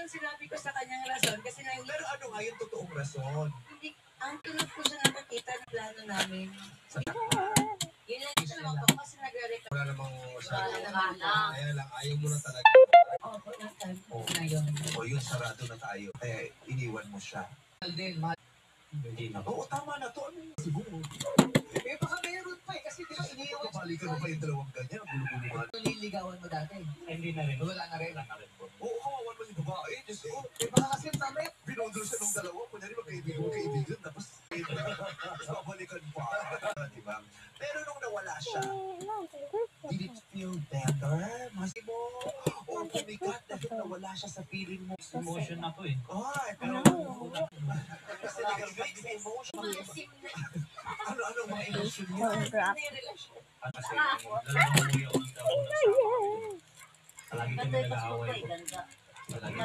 sinabi ko sa kanyang rason kasi Pero ano nga yung totoong rason? hindi, ang tulad ko siya nakakita ng plano namin. Sa Yun lang ito naman po kasi nagre-record. wala namang Wala namang alam. Kaya lang, ayaw mo na talaga. Opo, last time po ngayon. O yun, sarado na tayo. Eh, iniwan mo siya. Hindi na. Oo, tama na to. Ano yung siguro? Eh, baka meron pa eh. Kasi di ba iniiwan Balikan mo pa yung dalawang ganyan. Gulo-gulo ka. nililigawan mo dati? Hindi na rin. Wala na rin. Wala na rin po. Oo, kawawan mo yung babae. Diyos ko. Eh, baka kasi mamaya. Binondol siya ng dalawa. Kunyari magkaibigan. Tapos babalikan pa. Diba? Pero nung nawala siya, did it feel better? Mas mo, o kumikat dahil nawala siya sa feeling mo. Emotion ako eh. Ay, pero kasi mixed emotion. Masim na. Ano mga emotion niya? Na yung relasyon. Kasi nalalaman mo yung unang sa lagi kami nag-aaway po. Ganda. Palagi